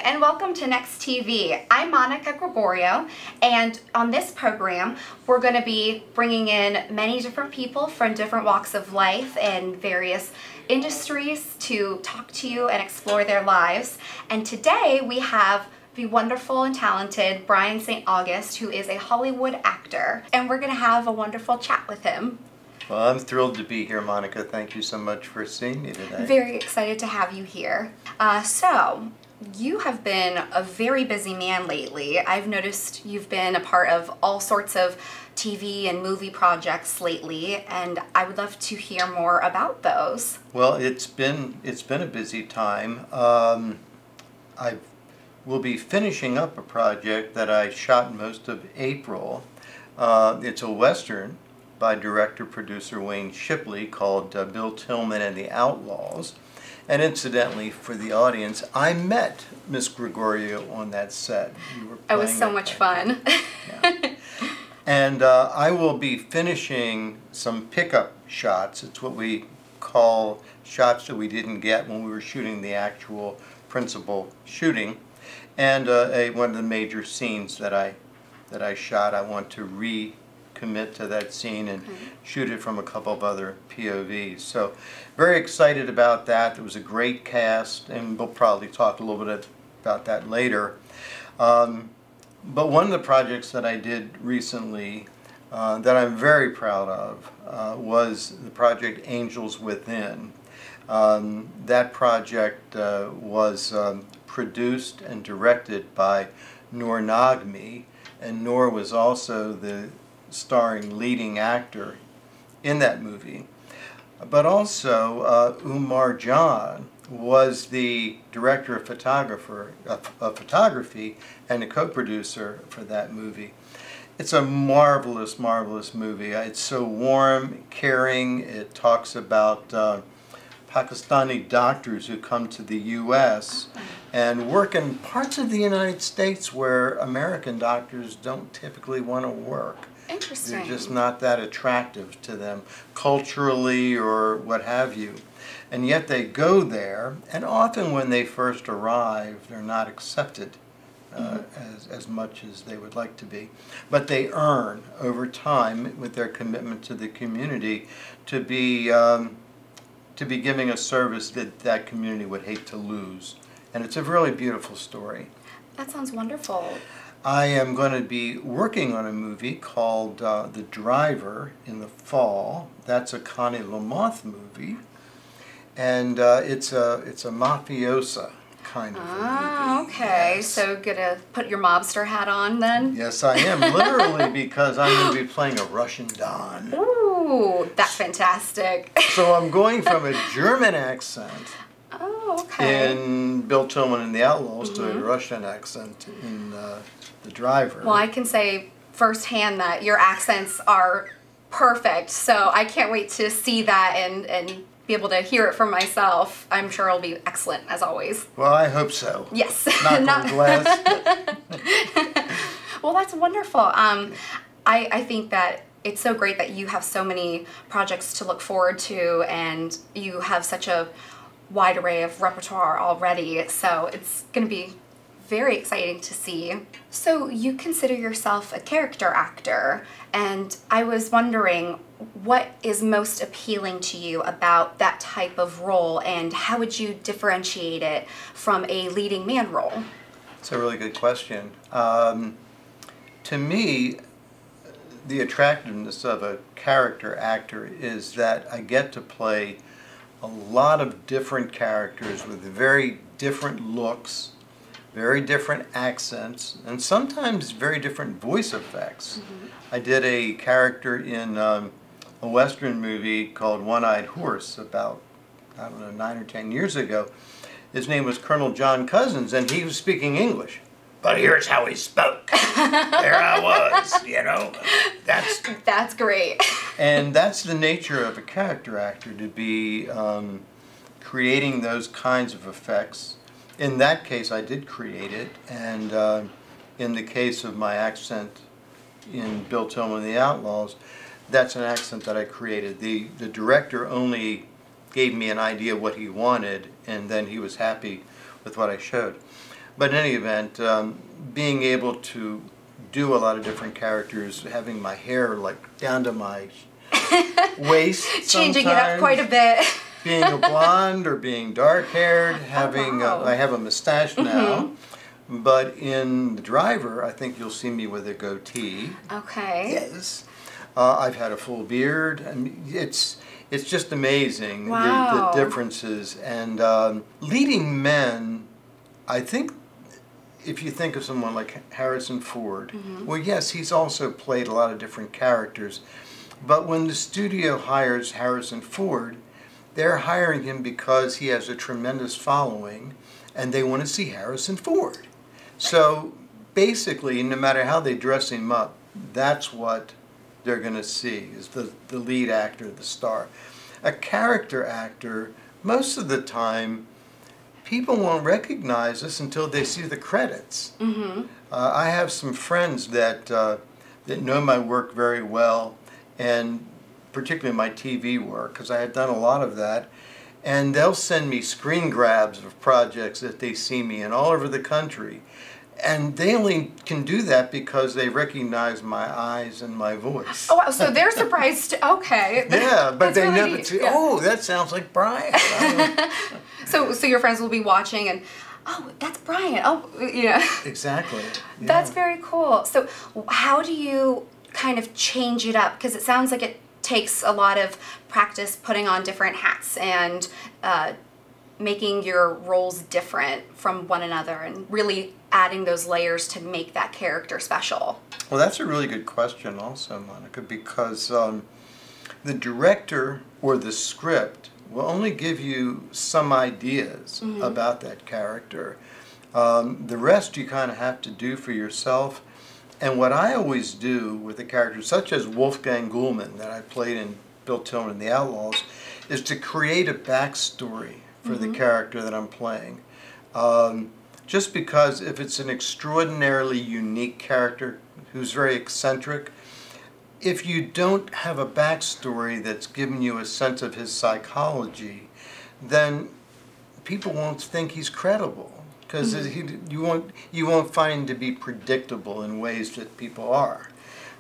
and welcome to Nexttvc. I'm Monica Gregorio, and on this program we're going to be bringing in many different people from different walks of life and various industries to talk to you and explore their lives. And today we have the wonderful and talented Brian St. August, who is a Hollywood actor, and we're going to have a wonderful chat with him. Well, I'm thrilled to be here, Monica. Thank you so much for seeing me today. Very excited to have you here. So, you have been a very busy man lately. I've noticed you've been a part of all sorts of TV and movie projects lately, and I would love to hear more about those. Well, it's been a busy time. I will be finishing up a project that I shot most of April. It's a Western by director-producer Wayne Shipley called Bill Tillman and the Outlaws. And incidentally, for the audience, I met Miss Gregorio on that set. It was so much fun. Yeah. And I will be finishing some pickup shots. It's what we call shots that we didn't get when we were shooting the actual principal shooting. And one of the major scenes that I shot, I want to recommit to that scene and shoot it from a couple of other POVs. So very excited about that. It was a great cast, and we'll probably talk a little bit about that later. But one of the projects that I did recently that I'm very proud of was the project Angels Within. That project was produced and directed by Noor Nagmi, and Noor was also the starring leading actor in that movie. But also Umar was the director of photography and a co-producer for that movie. It's a marvelous, marvelous movie. It's so warm, caring. It talks about Pakistani doctors who come to the U.S. and work in parts of the United States where American doctors don't typically want to work. Interesting. They're just not that attractive to them culturally or what have you. And yet they go there, and often when they first arrive, they're not accepted as much as they would like to be. But they earn over time, with their commitment to the community, to be giving a service that that community would hate to lose. And it's a really beautiful story. That sounds wonderful. I am going to be working on a movie called The Driver in the fall. That's a Connie Lamoth movie, and it's a mafiosa kind of a movie. Okay. Yes. So gonna put your mobster hat on then? Yes, I am, literally, because I'm going to be playing a Russian Don. Ooh, that's fantastic. So I'm going from a German accent in Bill Tillman and the Outlaws to a Russian accent in The Driver. Well, I can say firsthand that your accents are perfect, so I can't wait to see that and be able to hear it for myself. I'm sure it'll be excellent, as always. Well, I hope so. Yes. Not on glass. Well, that's wonderful. I think that it's so great that you have so many projects to look forward to, and you have such a wide array of repertoire already, so it's going to be very exciting to see. So you consider yourself a character actor, and I was wondering what is most appealing to you about that type of role, and how would you differentiate it from a leading man role? That's a really good question. To me, the attractiveness of a character actor is that I get to play a lot of different characters with very different looks, very different accents, and sometimes very different voice effects. I did a character in a Western movie called One-Eyed Horse about, I don't know, 9 or 10 years ago. His name was Colonel John Cousins, and he was speaking English. But here's how he spoke. There I was, you know. That's great. And that's the nature of a character actor, to be creating those kinds of effects. In that case, I did create it, and in the case of my accent in Bill Tillman and the Outlaws, that's an accent that I created. The director only gave me an idea of what he wanted, and then he was happy with what I showed. But in any event, being able to do a lot of different characters, having my hair like down to my waist, changing it up quite a bit. being a blonde or being dark-haired, having wow. I have a mustache now, but in The Driver, I think you'll see me with a goatee. Okay. Yes, I've had a full beard. I mean, it's just amazing wow. the differences. And leading men, I think. If you think of someone like Harrison Ford, well, yes, he's also played a lot of different characters, but when the studio hires Harrison Ford, they're hiring him because he has a tremendous following, and they want to see Harrison Ford. So basically, no matter how they dress him up, that's what they're going to see, is the lead actor, the star. A character actor, most of the time, people won't recognize us until they see the credits. I have some friends that know my work very well, and particularly my TV work, because I had done a lot of that, and they'll send me screen grabs of projects that they see me in all over the country. And they only can do that because they recognize my eyes and my voice. Oh, wow. So they're surprised. Okay. Yeah, but they really never say, oh, that sounds like Brian. So your friends will be watching and, oh, that's Brian. Oh, yeah. Exactly. Yeah. That's very cool. So how do you kind of change it up? Because it sounds like it takes a lot of practice putting on different hats and making your roles different from one another and really adding those layers to make that character special. Well, that's a really good question also, Monica, because the director or the script will only give you some ideas about that character. The rest you kind of have to do for yourself. And what I always do with a character such as Wolfgang Gulman that I played in Bill Tillman and the Outlaws is to create a backstory for the character that I'm playing. Just because if it's an extraordinarily unique character who's very eccentric, if you don't have a backstory that's giving you a sense of his psychology, then people won't think he's credible. Because you won't find him to be predictable in ways that people are.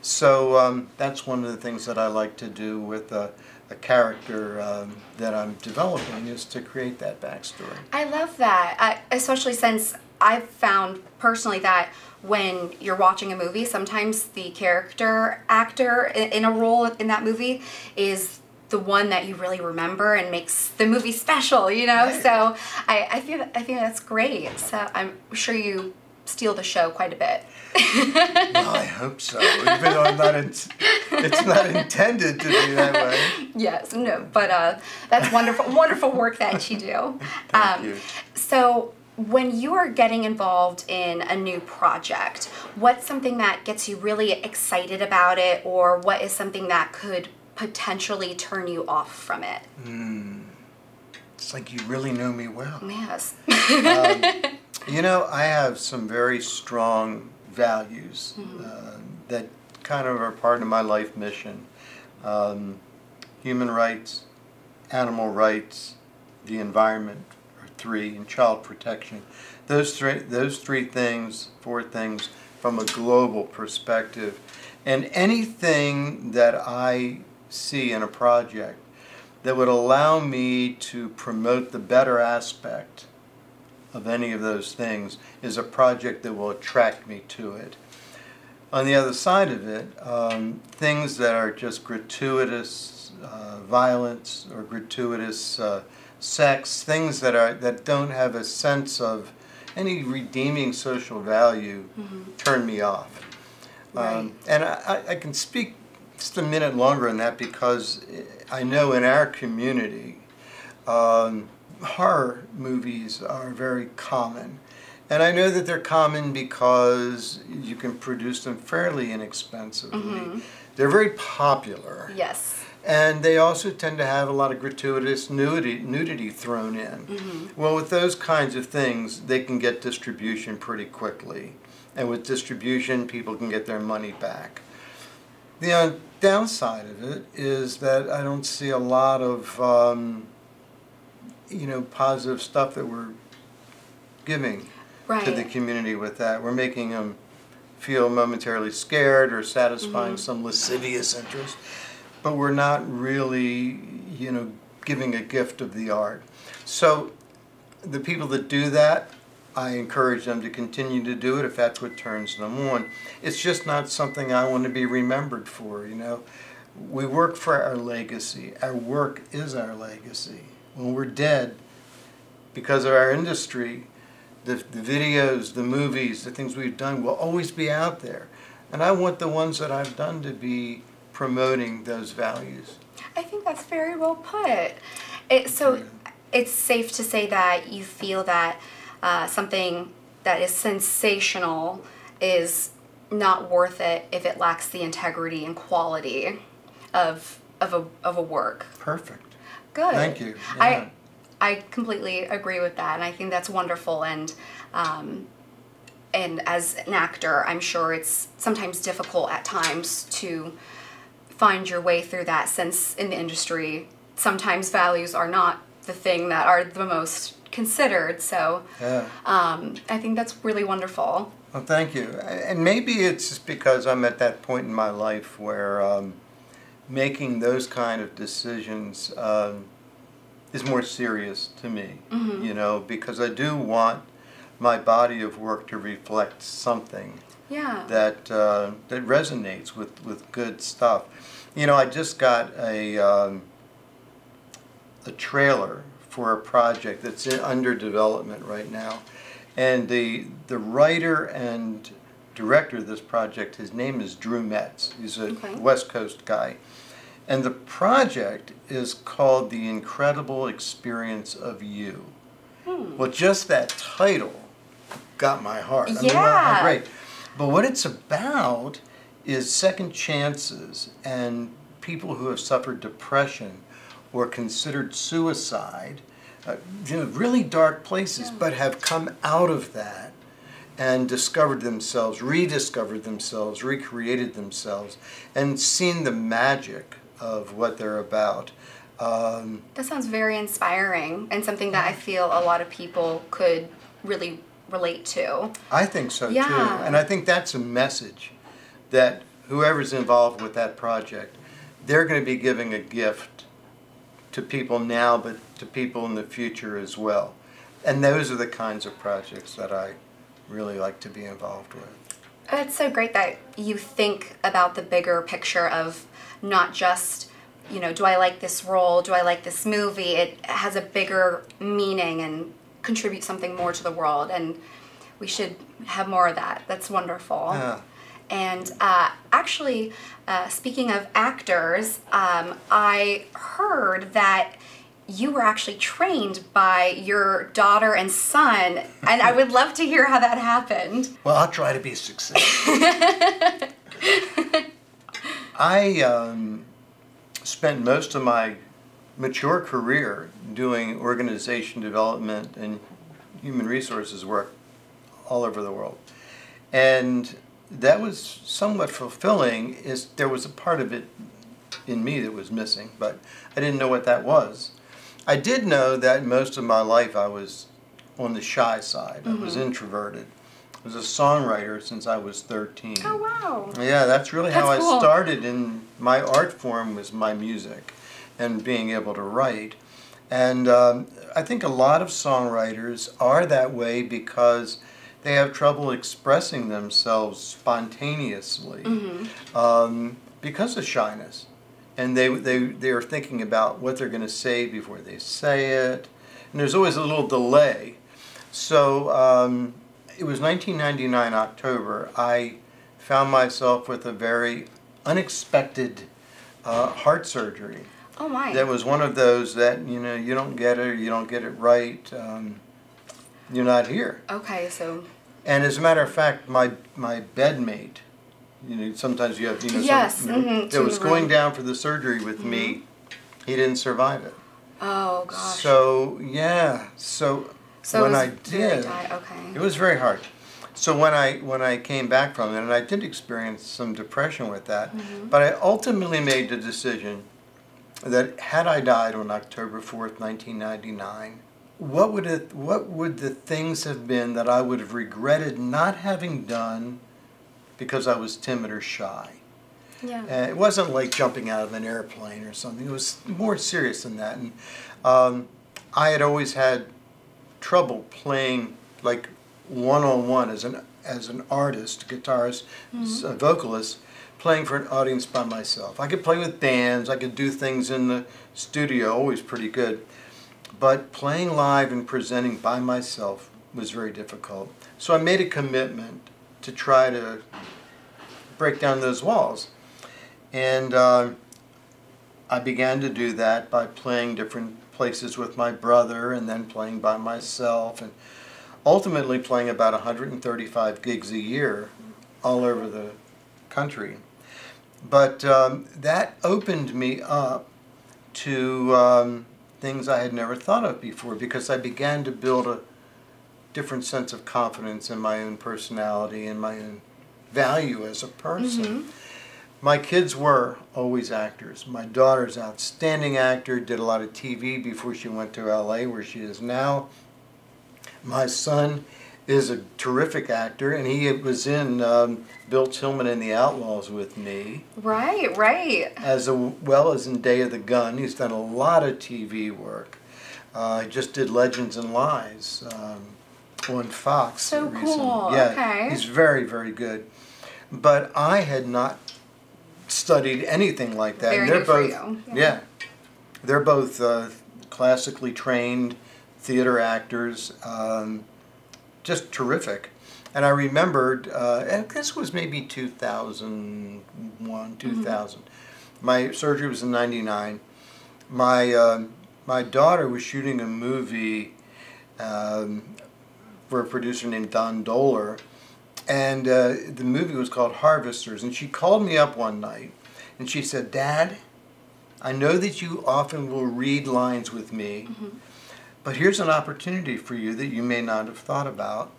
So that's one of the things that I like to do with a character that I'm developing, is to create that backstory. I love that, especially since I've found personally that when you're watching a movie, sometimes the character actor in a role in that movie is the one that you really remember and makes the movie special, you know? Right. So I think that's great. So I'm sure you steal the show quite a bit. Well, I hope so, even though it's not intended to be that way. Yes, no, but that's wonderful, wonderful work that you do. Thank you. So when you are getting involved in a new project, what's something that gets you really excited about it, or what is something that could potentially turn you off from it? It's like you really know me well. Yes. You know, I have some very strong values that kind of are part of my life mission. Human rights, animal rights, the environment are three, and child protection. Those three things, four things from a global perspective. And anything that I see in a project that would allow me to promote the better aspect of any of those things is a project that will attract me to it. On the other side of it, things that are just gratuitous violence or gratuitous sex, things that don't have a sense of any redeeming social value, turn me off. Right. And I can speak just a minute longer on that because I know in our community, horror movies are very common. And I know that they're common because you can produce them fairly inexpensively. They're very popular. Yes. And they also tend to have a lot of gratuitous nudity thrown in. Well, with those kinds of things, they can get distribution pretty quickly. And with distribution, people can get their money back. The downside of it is that I don't see a lot of positive stuff that we're giving right. to the community with that. We're making them feel momentarily scared or satisfying some lascivious interest, but we're not really, giving a gift of the art. So the people that do that, I encourage them to continue to do it if that's what turns them on. It's just not something I want to be remembered for, We work for our legacy. Our work is our legacy. When we're dead, because of our industry, the videos, the movies, the things we've done will always be out there. And I want the ones that I've done to be promoting those values. I think that's very well put. So it's safe to say that you feel that something that is sensational is not worth it if it lacks the integrity and quality of a work. Perfect. Good. Thank you. Yeah. I completely agree with that, and I think that's wonderful. And as an actor, I'm sure it's sometimes difficult at times to find your way through that, since in the industry, sometimes values are not the thing that are the most considered. So I think that's really wonderful. Well, thank you. And maybe it's just because I'm at that point in my life where making those kind of decisions is more serious to me, because I do want my body of work to reflect something that resonates with good stuff. I just got a trailer for a project that's under development right now, and the writer and director of this project, his name is Drew Metz. He's a West Coast guy. And the project is called The Incredible Experience of You. Well, just that title got my heart. I mean, wow, great. But what it's about is second chances and people who have suffered depression or considered suicide, really dark places, but have come out of that and discovered themselves, rediscovered themselves, recreated themselves, and seen the magic of what they're about. That sounds very inspiring, and something that I feel a lot of people could really relate to. I think so too, and I think that's a message that whoever's involved with that project, they're going to be giving a gift to people now, but to people in the future as well. And those are the kinds of projects that I really like to be involved with. It's so great that you think about the bigger picture of not just, do I like this role, do I like this movie? It has a bigger meaning and contributes something more to the world, and we should have more of that. That's wonderful. Yeah. And actually, speaking of actors, I heard that you were actually trained by your daughter and son, and I would love to hear how that happened. Well, I'll try to be successful. I spent most of my mature career doing organization development and human resources work all over the world. And that was somewhat fulfilling. There was a part of it in me that was missing, but I didn't know what that was. I did know that most of my life I was on the shy side. I was introverted. I was a songwriter since I was 13. Oh, wow. Yeah, that's really how cool. I started in my art form, was my music and being able to write. And I think a lot of songwriters are that way because they have trouble expressing themselves spontaneously because of shyness. And they are thinking about what they're going to say before they say it. And there's always a little delay. So it was 1999 October. I found myself with a very unexpected heart surgery. Oh my. That was one of those that, you don't get it, or you don't get it right, you're not here. Okay, so. And as a matter of fact, my bedmate, sometimes you have, yes, that was going down for the surgery with me, he didn't survive it. Oh gosh. So yeah, so when I did, it was very hard. So when I came back from it, and I did experience some depression with that, but I ultimately made the decision that had I died on October 4th, 1999, what would the things have been that I would have regretted not having done because I was timid or shy? Yeah. It wasn't like jumping out of an airplane or something. It was more serious than that. And I had always had trouble playing like one-on-one as an artist, guitarist, a vocalist, playing for an audience by myself. I could play with bands, I could do things in the studio, always pretty good. But playing live and presenting by myself was very difficult. So I made a commitment to try to break down those walls. And I began to do that by playing different places with my brother and then playing by myself, and ultimately playing about 135 gigs a year all over the country. But that opened me up to things I had never thought of before, because I began to build a different sense of confidence in my own personality and my own value as a person. My kids were always actors. My daughter's an outstanding actor, did a lot of TV before she went to LA, where she is now. My son is a terrific actor, and he was in Bill Tillman and the Outlaws with me. Right, right. As well as in Day of the Gun. He's done a lot of TV work. He just did Legends and Lies on Fox. So recently. cool, Yeah, okay. he's very, very good. But I had not studied anything like that. Very They're new for both, you. yeah, they're both classically trained theater actors, just terrific. And I remembered, and this was maybe 2001, 2000. My surgery was in '99. My daughter was shooting a movie for a producer named Don Doler, and the movie was called Harvesters. And she called me up one night, and she said, "Dad, I know that you often will read lines with me, but here's an opportunity for you that you may not have thought about.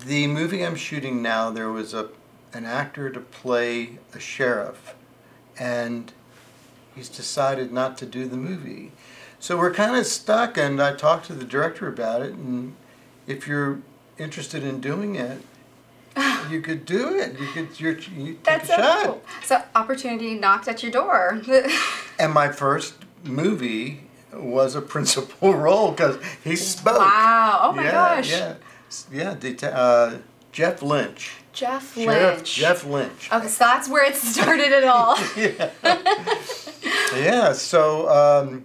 The movie I'm shooting now, there was an actor to play a sheriff, and he's decided not to do the movie. So we're kind of stuck, and I talked to the director about it, and if you're interested in doing it, you could do it. You take a shot." Cool. So opportunity knocked at your door. And my first movie was a principal role, because he spoke. Wow! Oh my gosh! Jeff Lynch. Jeff Sheriff Lynch. Jeff Lynch. Okay, so that's where it started it all. Yeah. So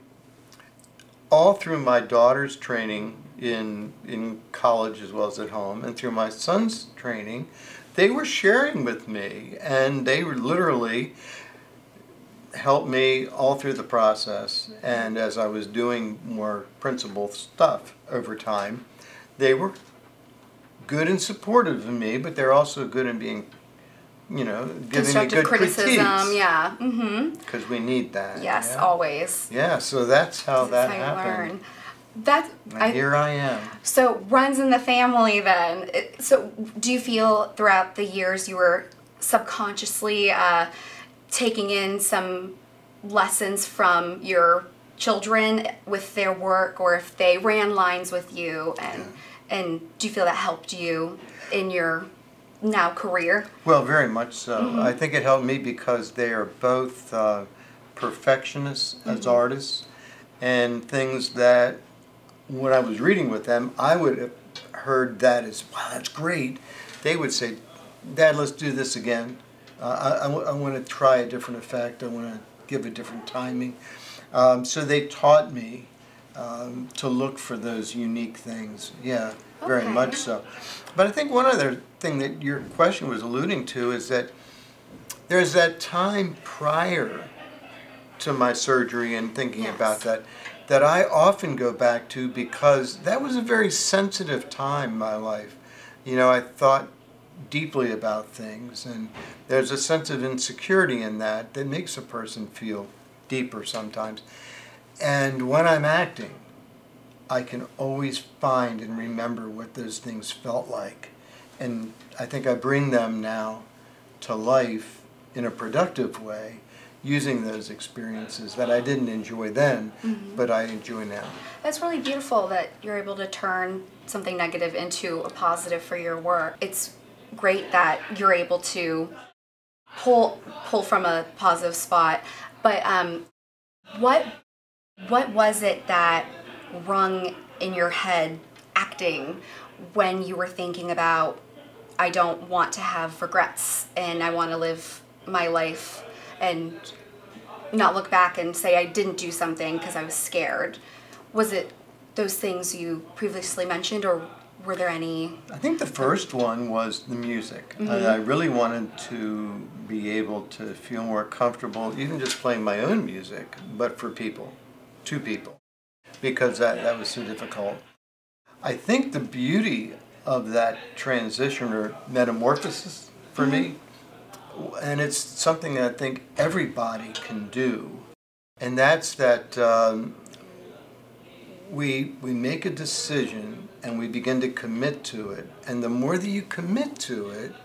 all through my daughter's training in college as well as at home, and through my son's training, they were sharing with me, and they were literally helped me all through the process. And as I was doing more principal stuff over time, they were good and supportive of me, but they're also good in being, giving me good criticism, critiques. yeah. Because we need that. Yes, yeah. always. Yeah, so that's how that That's how you happened. learn. Here I am. So runs in the family then. So do you feel throughout the years you were subconsciously taking in some lessons from your children with their work, or if they ran lines with you, and do you feel that helped you in your now career? Well, very much so. I think it helped me because they are both perfectionists as artists, and things that when I was reading with them, I would have heard that as, wow, that's great. They would say, "Dad, let's do this again. I want to try a different effect. I want to give a different timing." So they taught me to look for those unique things. Yeah, very much so. But I think one other thing that your question was alluding to is that there's that time prior to my surgery and thinking about that I often go back to, because that was a very sensitive time in my life. I thought deeply about things, and there's a sense of insecurity in that makes a person feel deeper sometimes. And when I'm acting, I can always find and remember what those things felt like. And I think I bring them now to life in a productive way, using those experiences that I didn't enjoy then, but I enjoy now. That's really beautiful that you're able to turn something negative into a positive for your work. It's great that you're able to pull from a positive spot. But what was it that rung in your head acting when you were thinking about, I don't want to have regrets and I want to live my life and not look back and say I didn't do something because I was scared? Was it those things you previously mentioned, or were there any? I think the first one was the music. I really wanted to be able to feel more comfortable, even just playing my own music, but for people, to people, because that was so difficult. I think the beauty of that transition or metamorphosis for me, and it's something that I think everybody can do, and that's that we make a decision and we begin to commit to it, and the more that you commit to it,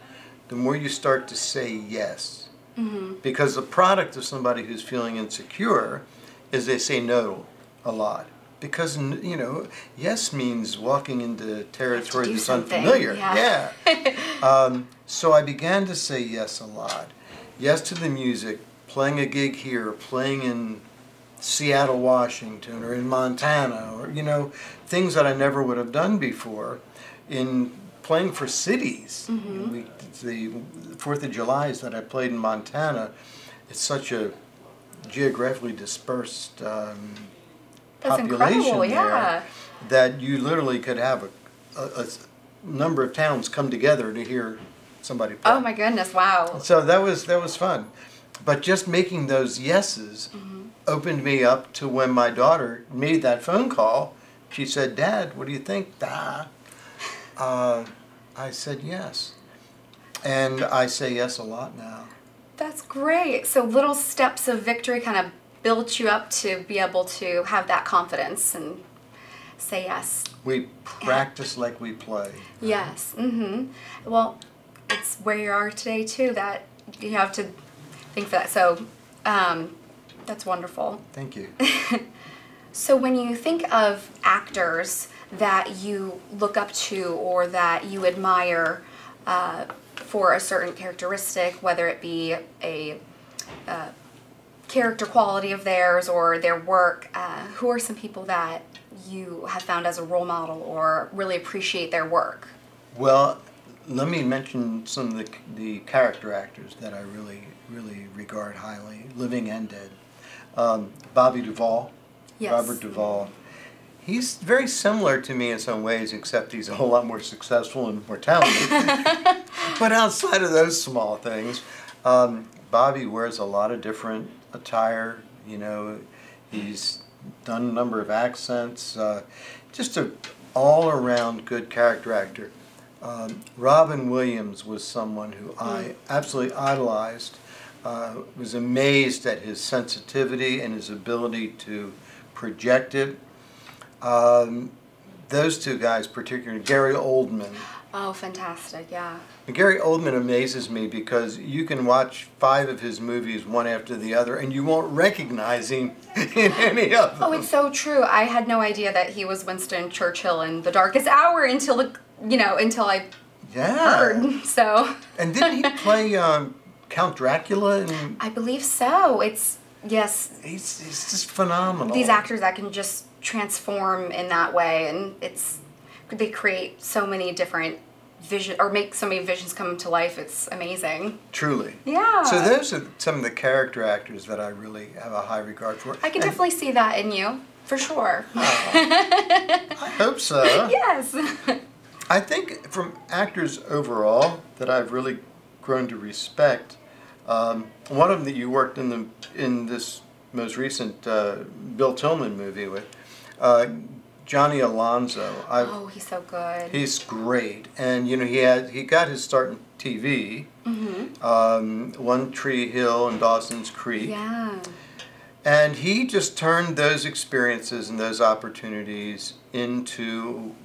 the more you start to say yes. Because the product of somebody who's feeling insecure is they say no a lot. Because, you know, yes means walking into territory that's unfamiliar. Yeah. So I began to say yes a lot. Yes to the music, playing a gig here, playing in Seattle, Washington, or in Montana, or, you know, things that I never would have done before, in playing for cities. The 4th of July's that I played in Montana, it's such a geographically dispersed population there that you literally could have a number of towns come together to hear somebody play. Oh my goodness, wow. So that was fun. But just making those yeses opened me up to when my daughter made that phone call. She said, "Dad, what do you think?" I said yes. And I say yes a lot now. That's great. So little steps of victory kind of built you up to be able to have that confidence and say yes. We practice like we play. Yes. Well, it's where you are today too, that you have to think for that. So that's wonderful. Thank you. So when you think of actors that you look up to or that you admire for a certain characteristic, whether it be a character quality of theirs or their work, who are some people that you have found as a role model or really appreciate their work? Well, let me mention some of the character actors that I really regard highly, living and dead. Bobby Duvall, Yes. Robert Duvall. He's very similar to me in some ways, except he's a whole lot more successful and more talented. But outside of those small things, Bobby wears a lot of different attire. You know, he's done a number of accents. Just an all-around good character actor. Robin Williams was someone who I absolutely idolized. Was amazed at his sensitivity and his ability to project it. Those two guys particularly, Gary Oldman. Oh, fantastic, yeah. Gary Oldman amazes me because you can watch 5 of his movies one after the other and you won't recognize him in any of them. Oh, it's so true. I had no idea that he was Winston Churchill in The Darkest Hour until I heard. So. And didn't he play Count Dracula? I believe so. Yes. He's just phenomenal. These actors that can just transform in that way, and they create so many different vision or make so many visions come to life. It's amazing. Truly. Yeah. So those are some of the character actors that I really have a high regard for. I can definitely see that in you, for sure. I hope so. Yes. I think from actors overall that I've really grown to respect, one of them that you worked in this most recent Bill Tillman movie with, Johnny Alonso. Oh, he's so good. He's great, and you know he got his start in TV. One Tree Hill and Dawson's Creek. Yeah. And he just turned those experiences and those opportunities into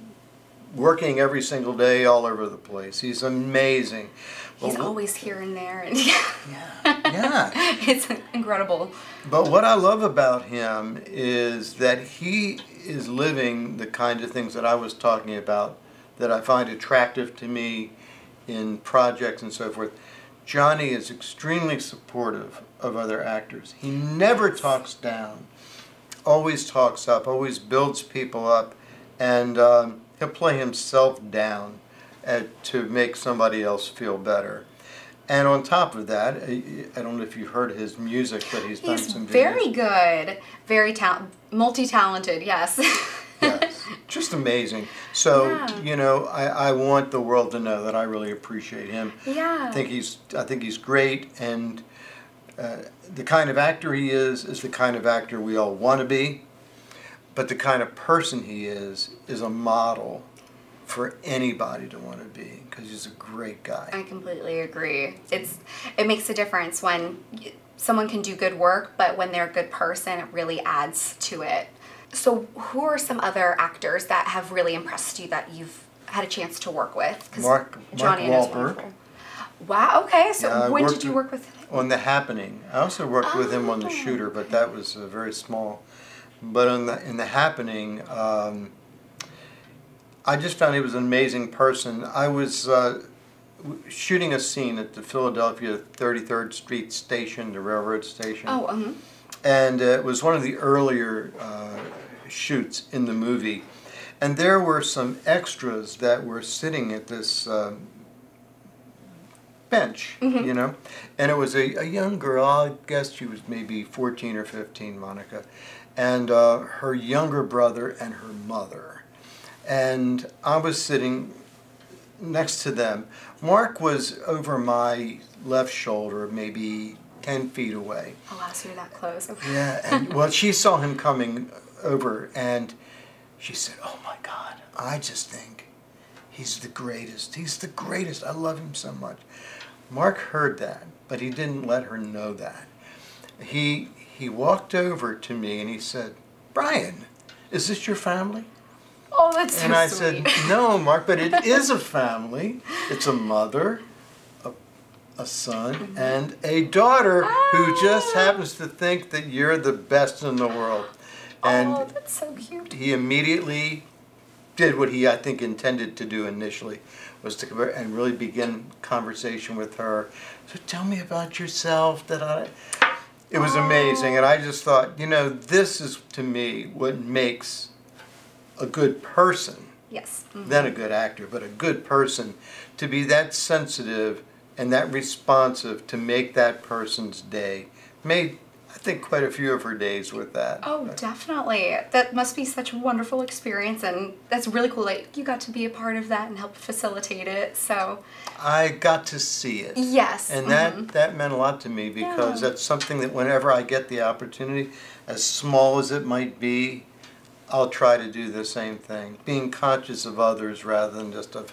working every single day all over the place. He's amazing. He's always here and there. And yeah. It's incredible. But what I love about him is that he is living the kind of things that I was talking about that I find attractive to me in projects and so forth. Johnny is extremely supportive of other actors. He never talks down, always talks up, always builds people up, and he'll play himself down to make somebody else feel better. And on top of that, I don't know if you've heard his music, but he's done some videos. Very good, very multi-talented, yes. Yes, just amazing. So, Yeah. you know, I want the world to know that I really appreciate him. Yeah. I think he's great, and the kind of actor he is the kind of actor we all want to be, but the kind of person he is a model for anybody to want to be, because he's a great guy. I completely agree. It makes a difference when someone can do good work, but when they're a good person, it really adds to it. So who are some other actors that have really impressed you that you've had a chance to work with? 'Cause Mark Johnny is Wahlberg. wonderful. Wow, okay. So Yeah, when did you work with him? On The Happening. I also worked with him on The Shooter, but that was very small. But in The Happening, I just found he was an amazing person. I was shooting a scene at the Philadelphia 33rd Street station, the railroad station. Oh, And it was one of the earlier shoots in the movie. And there were some extras that were sitting at this bench, you know. And it was a young girl, I guess she was maybe 14 or 15, Monica, and her younger brother and her mother. And I was sitting next to them. Mark was over my left shoulder, maybe 10 feet away. Oh wow, so you're that close. Okay. Yeah, and well, she saw him coming over, and she said, "Oh my God, I just think he's the greatest. He's the greatest. I love him so much." Mark heard that, but he didn't let her know that. He walked over to me and he said, "Brian, is this your family?" Oh, that's so And I sweet. said, "No, Mark, but it is a family. It's a mother, a son, and a daughter who just happens to think that you're the best in the world." And Oh, that's so cute. he immediately did what he, I think, intended to do initially, was to come over and really begin conversation with her. So tell me about yourself. It was amazing, and I just thought, you know, this is to me what makes a good person, Yes. then a good actor, but a good person, to be that sensitive and that responsive to make that person's day. Made, I think, quite a few of her days with that. Oh, definitely. That must be such a wonderful experience, and that's really cool that you got to be a part of that and help facilitate it. So I got to see it. yes. And that meant a lot to me, because that's something that whenever I get the opportunity, as small as it might be, I'll try to do the same thing. Being conscious of others rather than just of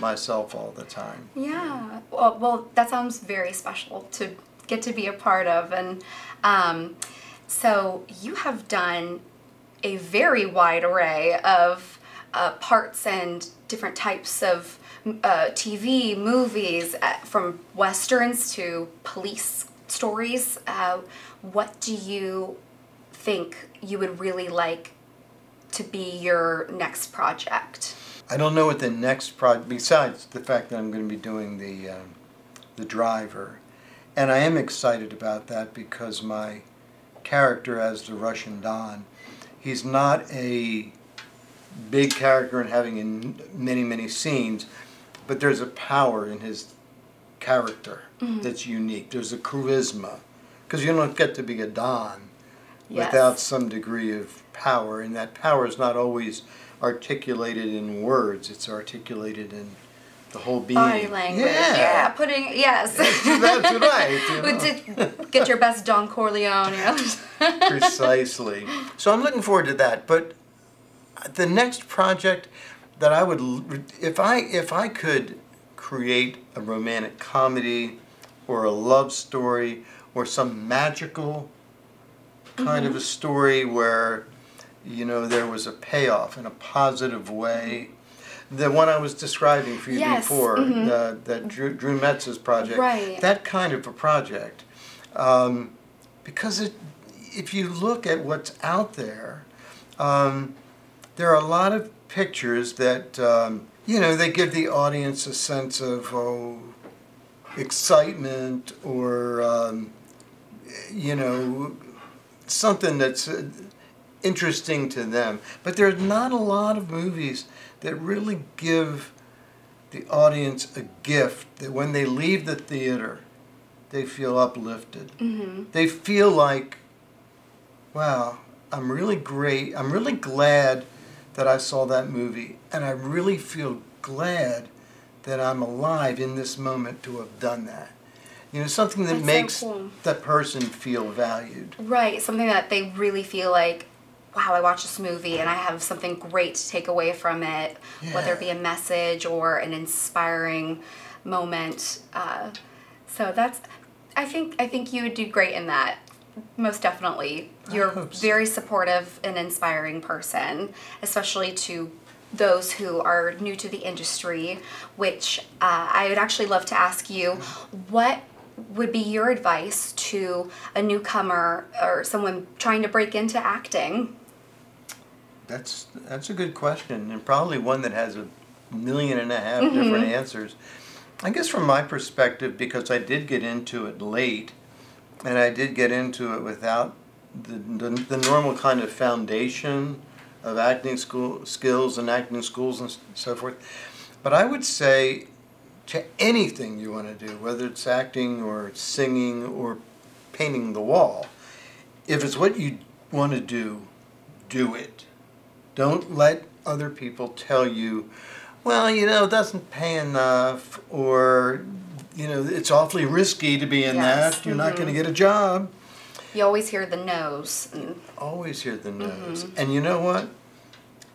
myself all the time. Yeah. Well, that sounds very special to get to be a part of. And so you have done a very wide array of parts and different types of TV, movies, from westerns to police stories. What do you think you would really like to be your next project? I don't know what the next project, besides the fact that I'm going to be doing the driver. And I am excited about that because my character as the Russian Don, he's not a big character and having in many scenes, but there's a power in his character that's unique. There's a charisma, because you don't get to be a Don without some degree of power, and that power is not always articulated in words, it's articulated in the whole being. Body language. Yeah, putting, yes. That's right. You know. Get your best Don Corleone, you know. Precisely. So I'm looking forward to that. But the next project that I would, if I could create a romantic comedy or a love story or some magical kind of a story where, you know, there was a payoff in a positive way, The one I was describing for you Yes. before, Mm-hmm. that Drew Metz's project. Right. That kind of a project. Because if you look at what's out there, there are a lot of pictures that, they give the audience a sense of, excitement or, something that's interesting to them. But there's not a lot of movies that really give the audience a gift that when they leave the theater, they feel uplifted. Mm-hmm. They feel like, wow, I'm really glad that I saw that movie, and I really feel glad that I'm alive in this moment to have done that. Something that That's makes so cool. that person feel valued. Right, something that they really feel like, wow, I watched this movie and I have something great to take away from it, whether it be a message or an inspiring moment. So that's, I think you would do great in that. Most definitely. You're a very supportive and inspiring person, especially to those who are new to the industry, which I would actually love to ask you, what would be your advice to a newcomer or someone trying to break into acting? That's a good question, and probably one that has 1.5 million different answers. I guess from my perspective, because I did get into it late, and I did get into it without the normal kind of foundation of acting skills and acting schools and so forth. But I would say to anything you want to do, whether it's acting or singing or painting the wall, if it's what you want to do, do it. Don't let other people tell you, well, it doesn't pay enough, or, it's awfully risky to be in that. You're not going to get a job. You always hear the no's. Always hear the no's. And you know what?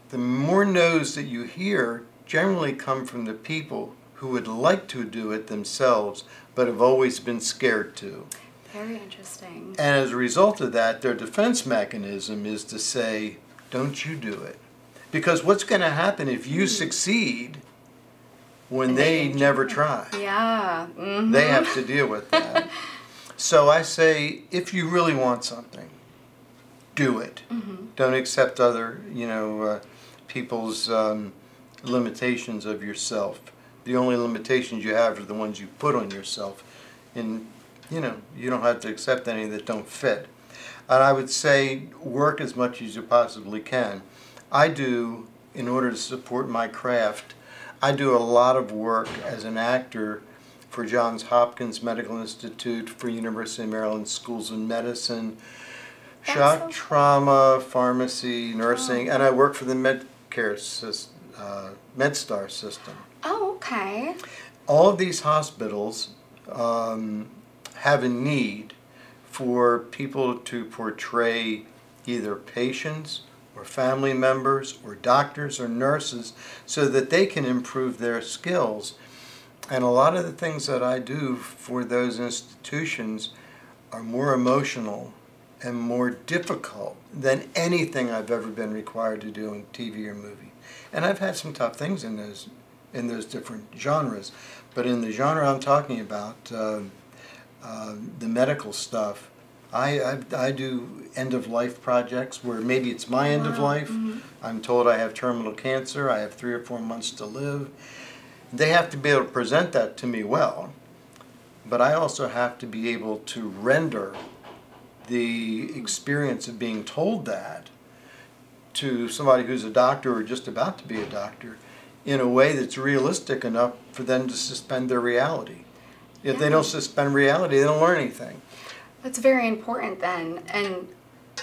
The more no's that you hear generally come from the people who would like to do it themselves, but have always been scared to. Very interesting. And as a result of that, their defense mechanism is to say, don't you do it. Because what's going to happen if you succeed when they never try? Yeah. Mm-hmm. They have to deal with that. So I say, if you really want something, do it. Mm-hmm. Don't accept other, people's limitations of yourself. The only limitations you have are the ones you put on yourself. And, you don't have to accept any that don't fit. And I would say work as much as you possibly can. I do, in order to support my craft, I do a lot of work as an actor for Johns Hopkins Medical Institute, for University of Maryland Schools of Medicine, shock trauma, pharmacy, nursing, and I work for the MedStar system. Oh, okay. All of these hospitals have a need for people to portray either patients or family members or doctors or nurses so that they can improve their skills. And a lot of the things that I do for those institutions are more emotional and more difficult than anything I've ever been required to do in TV or movie. And I've had some tough things in those different genres. But in the genre I'm talking about, the medical stuff, I do end-of-life projects where maybe it's my end of life. Mm-hmm. I'm told I have terminal cancer. I have 3 or 4 months to live. They have to be able to present that to me well. But I also have to be able to render the experience of being told that to somebody who's a doctor or just about to be a doctor in a way that's realistic enough for them to suspend their reality. If they don't suspend reality, they don't learn anything. That's very important then, and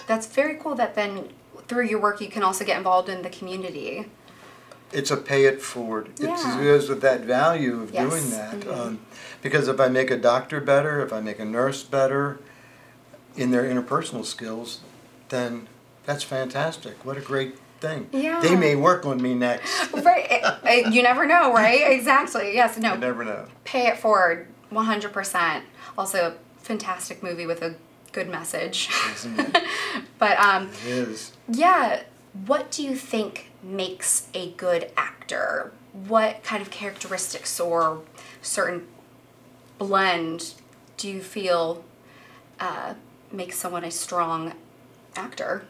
that's very cool that then through your work you can also get involved in the community. It's a pay it forward. Yeah. It goes with that value of Yes. doing that. Mm-hmm. Because if I make a doctor better, if I make a nurse better in their interpersonal skills, then that's fantastic. What a great thing. Yeah. They may work on me next. Right. You never know, right? Exactly. Yes. No. You never know. Pay it forward, 100%. Also, fantastic movie with a good message. Isn't it? But It is. yeah, what do you think makes a good actor? What kind of characteristics or certain blend do you feel makes someone a strong actor?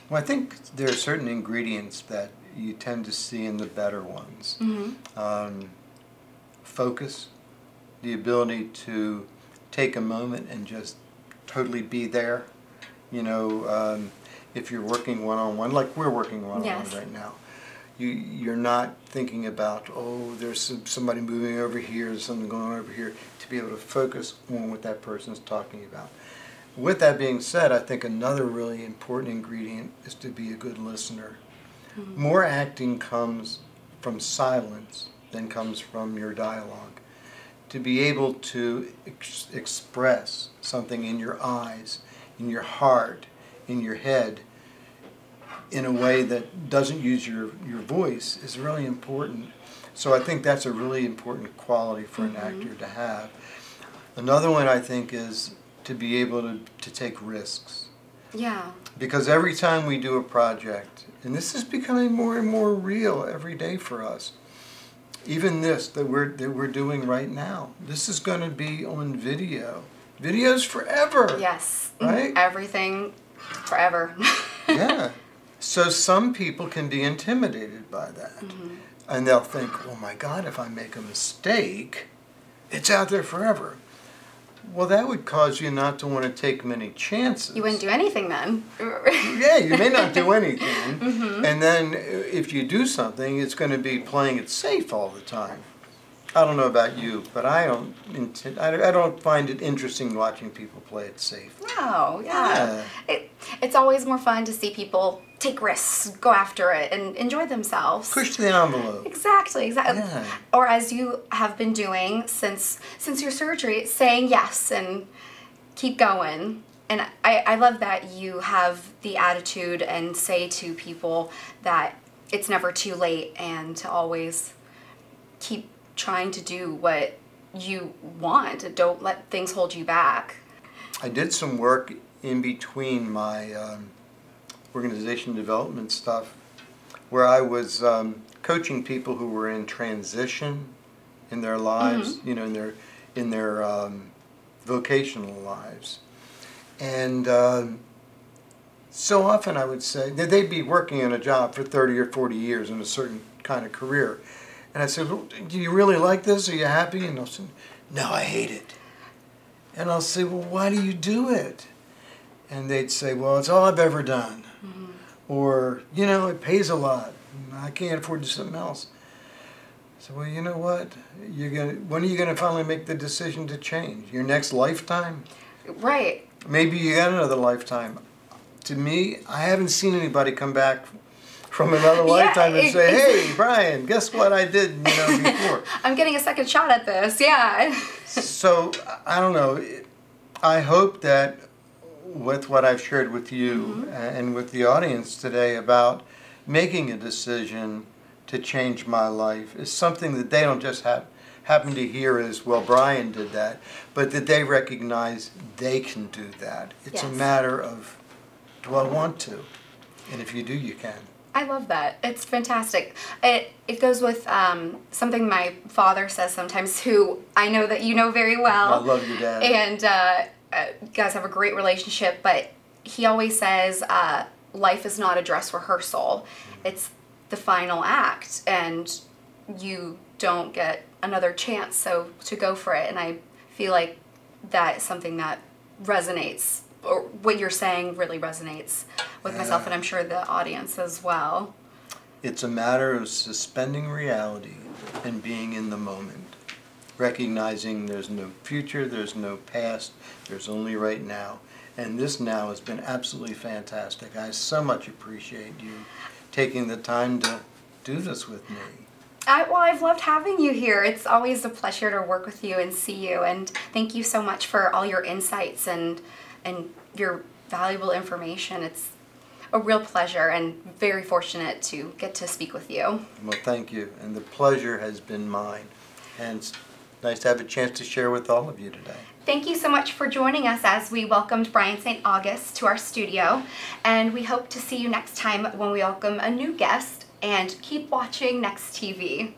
Well, I think there are certain ingredients that you tend to see in the better ones. Focus, the ability to take a moment and just totally be there. You know, if you're working one-on-one, like we're working one-on-one Yes. right now, you're not thinking about, oh, there's somebody moving over here, there's something going on over here, to be able to focus on what that person's talking about. With that being said, I think another really important ingredient is to be a good listener. More acting comes from silence than comes from your dialogue. To be able to express something in your eyes, in your heart, in your head, in a way that doesn't use your voice is really important. So I think that's a really important quality for an actor to have. Another one I think is to be able to take risks. Yeah. Because every time we do a project, and this is becoming more and more real every day for us, even this that we're doing right now, this is going to be on video. Video's forever. Yes. Right? Everything forever. Yeah. So some people can be intimidated by that. And they'll think, oh my God, if I make a mistake, it's out there forever. Well, that would cause you not to want to take many chances. You wouldn't do anything then. Yeah, you may not do anything. And then if you do something, it's going to be playing it safe all the time. I don't know about you, but I don't find it interesting watching people play it safe. No, yeah. It's always more fun to see people take risks, go after it, and enjoy themselves. Push the envelope. Exactly. Yeah. Or as you have been doing since your surgery, saying yes and keep going. And I love that you have the attitude and say to people that it's never too late and to always keep trying to do what you want. Don't let things hold you back. I did some work in between my organization development stuff where I was coaching people who were in transition in their lives, you know, in their vocational lives. And so often I would say that they'd be working in a job for 30 or 40 years in a certain kind of career. And I said, well, do you really like this? Are you happy? And they'll say, no, I hate it. And I'll say, well, why do you do it? And they'd say, well, it's all I've ever done. Or, you know, it pays a lot. I can't afford to do something else. So, well, you know what? When are you going to finally make the decision to change? Your next lifetime? Right. Maybe you got another lifetime. To me, I haven't seen anybody come back from another lifetime and say, hey, Brian, guess what I did, before. I'm getting a second shot at this, yeah. So, I don't know. I hope that with what I've shared with you and with the audience today about making a decision to change my life is something that they don't just happen to hear as, well, Brian did that, but that they recognize they can do that. It's a matter of, do I want to? And if you do, you can. I love that. It's fantastic. It goes with something my father says sometimes, who I know that you know very well. I love your dad. And you guys have a great relationship, but he always says life is not a dress rehearsal. It's the final act, and you don't get another chance, so to go for it. And I feel like that is something that resonates, or what you're saying really resonates with myself, and I'm sure the audience as well. It's a matter of suspending reality and being in the moment, recognizing there's no future, there's no past, there's only right now. And this now has been absolutely fantastic. I so much appreciate you taking the time to do this with me. Well, I've loved having you here. It's always a pleasure to work with you and see you, and thank you so much for all your insights and your valuable information. It's a real pleasure and very fortunate to get to speak with you. Well, thank you, and the pleasure has been mine. And it's nice to have a chance to share with all of you today. Thank you so much for joining us as we welcomed Brian St. August to our studio, and we hope to see you next time when we welcome a new guest and keep watching Next TV.